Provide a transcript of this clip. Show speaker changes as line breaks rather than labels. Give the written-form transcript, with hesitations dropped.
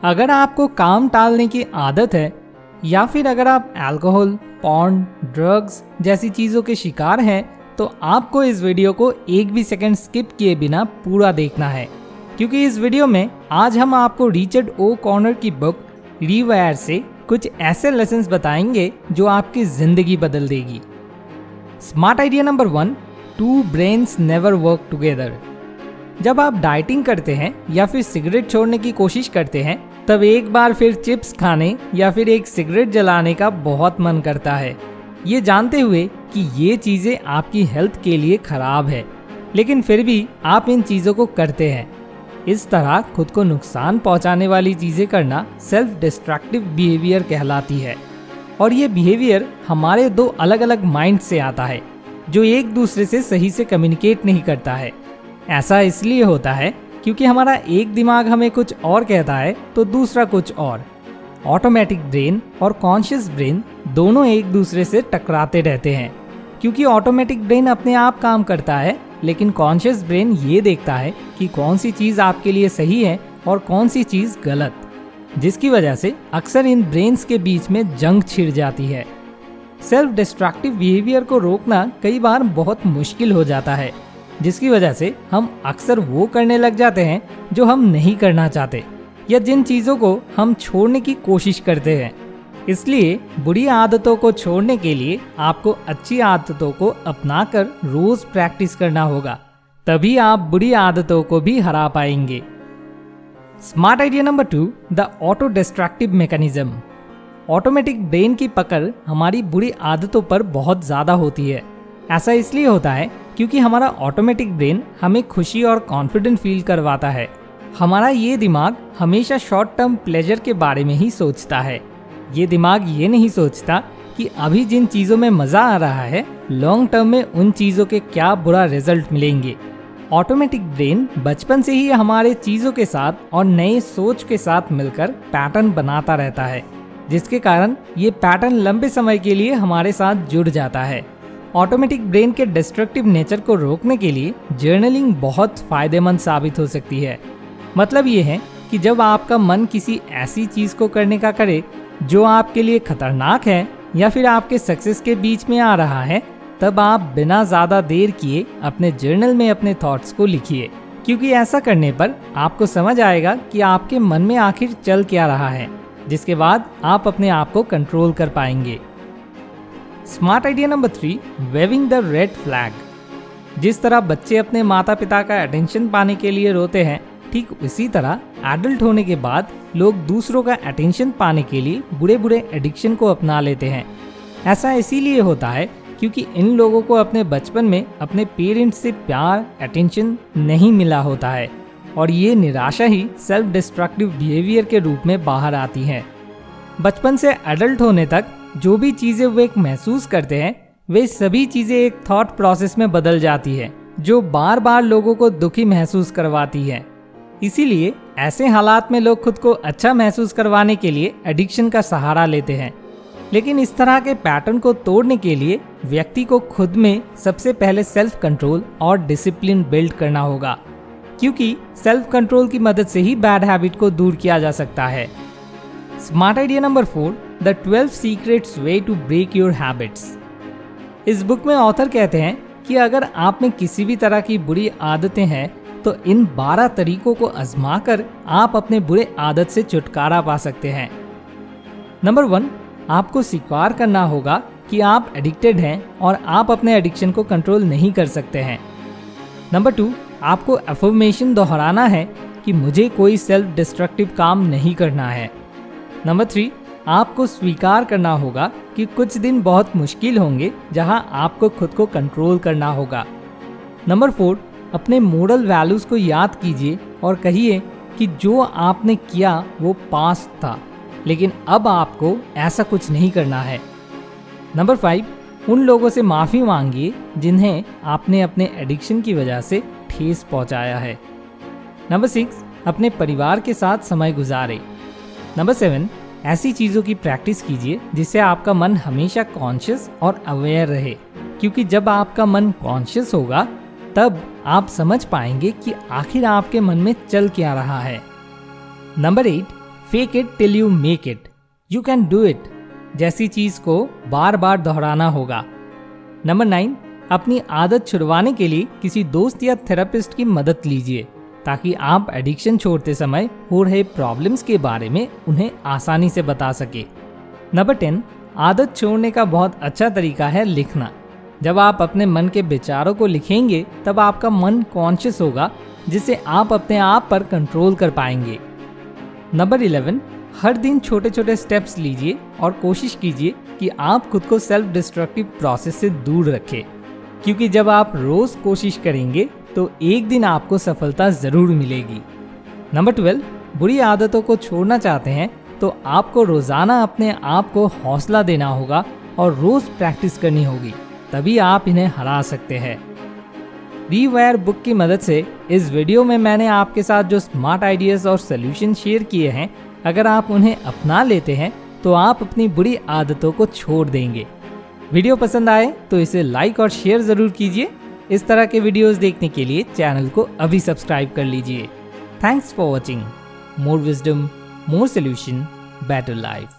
अगर आपको काम टालने की आदत है या फिर अगर आप अल्कोहल, पॉर्न, ड्रग्स जैसी चीज़ों के शिकार हैं, तो आपको इस वीडियो को एक भी सेकंड स्किप किए बिना पूरा देखना है, क्योंकि इस वीडियो में आज हम आपको रिचर्ड ओ कॉनर की बुक रीवायर से कुछ ऐसे लेसन्स बताएंगे जो आपकी जिंदगी बदल देगी। Smart idea number 1, 2 brains never work together. जब आप डाइटिंग करते हैं या फिर सिगरेट छोड़ने की कोशिश करते हैं, तब एक बार फिर चिप्स खाने या फिर एक सिगरेट जलाने का बहुत मन करता है, ये जानते हुए कि ये चीज़ें आपकी हेल्थ के लिए खराब है, लेकिन फिर भी आप इन चीज़ों को करते हैं। इस तरह खुद को नुकसान पहुंचाने वाली चीज़ें करना सेल्फ डिस्ट्रक्टिव बिहेवियर कहलाती है। और ये बिहेवियर हमारे दो अलग अलग माइंड से आता है, जो एक दूसरे से सही से कम्युनिकेट नहीं करता है। ऐसा इसलिए होता है क्योंकि हमारा एक दिमाग हमें कुछ और कहता है तो दूसरा कुछ और। ऑटोमेटिक ब्रेन और कॉन्शियस ब्रेन दोनों एक दूसरे से टकराते रहते हैं, क्योंकि ऑटोमेटिक ब्रेन अपने आप काम करता है, लेकिन कॉन्शियस ब्रेन ये देखता है कि कौन सी चीज़ आपके लिए सही है और कौन सी चीज़ गलत, जिसकी वजह से अक्सर इन ब्रेन्स के बीच में जंग छिड़ जाती है। सेल्फ डिस्ट्रक्टिव बिहेवियर को रोकना कई बार बहुत मुश्किल हो जाता है, जिसकी वजह से हम अक्सर वो करने लग जाते हैं जो हम नहीं करना चाहते या जिन चीज़ों को हम छोड़ने की कोशिश करते हैं। इसलिए बुरी आदतों को छोड़ने के लिए आपको अच्छी आदतों को अपनाकर रोज प्रैक्टिस करना होगा, तभी आप बुरी आदतों को भी हरा पाएंगे। Smart idea number 2, the auto destructive mechanism. Automatic brain की पकड़ हमारी बुरी आदतों पर बहुत ज़्यादा होती है। ऐसा इसलिए होता है क्योंकि हमारा ऑटोमेटिक ब्रेन हमें खुशी और कॉन्फिडेंट फील करवाता है। हमारा ये दिमाग हमेशा शॉर्ट टर्म प्लेजर के बारे में ही सोचता है। ये दिमाग ये नहीं सोचता कि अभी जिन चीज़ों में मज़ा आ रहा है, लॉन्ग टर्म में उन चीज़ों के क्या बुरा रिजल्ट मिलेंगे। ऑटोमेटिक ब्रेन बचपन से ही हमारे चीज़ों के साथ और नए सोच के साथ मिलकर पैटर्न बनाता रहता है, जिसके कारण ये पैटर्न लंबे समय के लिए हमारे साथ जुड़ जाता है। ऑटोमेटिक ब्रेन के डिस्ट्रक्टिव नेचर को रोकने के लिए जर्नलिंग बहुत फ़ायदेमंद साबित हो सकती है। मतलब ये है कि जब आपका मन किसी ऐसी चीज़ को करने का करे जो आपके लिए खतरनाक है या फिर आपके सक्सेस के बीच में आ रहा है, तब आप बिना ज़्यादा देर किए अपने जर्नल में अपने थॉट्स को लिखिए, क्योंकि ऐसा करने पर आपको समझ आएगा कि आपके मन में आखिर चल क्या रहा है, जिसके बाद आप अपने आप को कंट्रोल कर पाएंगे। Smart idea number 3, waving the red flag. जिस तरह बच्चे अपने माता पिता का अटेंशन पाने के लिए रोते हैं, ठीक उसी तरह एडल्ट होने के बाद लोग दूसरों का अटेंशन पाने के लिए बुरे बुरे एडिक्शन को अपना लेते हैं। ऐसा इसीलिए होता है क्योंकि इन लोगों को अपने बचपन में अपने पेरेंट्स से प्यार, अटेंशन नहीं मिला होता है, और ये निराशा ही सेल्फ डिस्ट्रक्टिव बिहेवियर के रूप में बाहर आती है। बचपन से एडल्ट होने तक जो भी चीज़ें वे महसूस करते हैं, वे सभी चीज़ें एक थॉट प्रोसेस में बदल जाती है, जो बार बार लोगों को दुखी महसूस करवाती है। इसीलिए ऐसे हालात में लोग खुद को अच्छा महसूस करवाने के लिए एडिक्शन का सहारा लेते हैं। लेकिन इस तरह के पैटर्न को तोड़ने के लिए व्यक्ति को खुद में सबसे पहले सेल्फ कंट्रोल और डिसिप्लिन बिल्ड करना होगा, क्योंकि सेल्फ कंट्रोल की मदद से ही बैड हैबिट को दूर किया जा सकता है। Smart idea number 4, the 12 secrets way to break your habits. इस बुक में ऑथर कहते हैं कि अगर आप में किसी भी तरह की बुरी आदतें हैं, तो इन 12 तरीकों को आजमा कर आप अपने बुरे आदत से छुटकारा पा सकते हैं। नंबर 1, आपको स्वीकार करना होगा कि आप एडिक्टेड हैं और आप अपने एडिक्शन को कंट्रोल नहीं कर सकते हैं। नंबर 2, आपको अफर्मेशन दोहराना है कि मुझे कोई सेल्फ डिस्ट्रक्टिव काम नहीं करना है। नंबर 3, आपको स्वीकार करना होगा कि कुछ दिन बहुत मुश्किल होंगे जहां आपको खुद को कंट्रोल करना होगा। नंबर 4, अपने मोरल वैल्यूज़ को याद कीजिए और कहिए कि जो आपने किया वो पास्ट था, लेकिन अब आपको ऐसा कुछ नहीं करना है। नंबर 5, उन लोगों से माफ़ी मांगिए जिन्हें आपने अपने एडिक्शन की वजह से ठेस पहुंचाया है। नंबर 6, अपने परिवार के साथ समय गुजारें। नंबर 7, ऐसी चीज़ों की प्रैक्टिस कीजिए जिससे आपका मन हमेशा कॉन्शियस और अवेयर रहे, क्योंकि जब आपका मन कॉन्शियस होगा तब आप समझ पाएंगे कि आखिर आपके मन में चल क्या रहा है। Number 8, fake it till you make it, you can do it जैसी चीज को बार बार दोहराना होगा। नंबर 9, अपनी आदत छुड़वाने के लिए किसी दोस्त या थेरेपिस्ट की मदद लीजिए ताकि आप एडिक्शन छोड़ते समय हो रहे प्रॉब्लम्स के बारे में उन्हें आसानी से बता सके। नंबर 10, आदत छोड़ने का बहुत अच्छा तरीका है लिखना। जब आप अपने मन के विचारों को लिखेंगे तब आपका मन कॉन्शियस होगा, जिससे आप अपने आप पर कंट्रोल कर पाएंगे। नंबर 11, हर दिन छोटे छोटे स्टेप्स लीजिए और कोशिश कीजिए कि आप खुद को सेल्फ डिस्ट्रक्टिव प्रोसेस से दूर रखें, क्योंकि जब आप रोज कोशिश करेंगे तो एक दिन आपको सफलता जरूर मिलेगी। नंबर 12, बुरी आदतों को छोड़ना चाहते हैं तो आपको रोजाना अपने आप को हौसला देना होगा और रोज प्रैक्टिस करनी होगी, तभी आप इन्हें हरा सकते हैं। रीवायर बुक की मदद से इस वीडियो में मैंने आपके साथ जो स्मार्ट आइडियाज और सोल्यूशन शेयर किए हैं, अगर आप उन्हें अपना लेते हैं तो आप अपनी बुरी आदतों को छोड़ देंगे। वीडियो पसंद आए तो इसे लाइक और शेयर जरूर कीजिए। इस तरह के वीडियोस देखने के लिए चैनल को अभी सब्सक्राइब कर लीजिए। Thanks for watching. More wisdom, more solution, better life.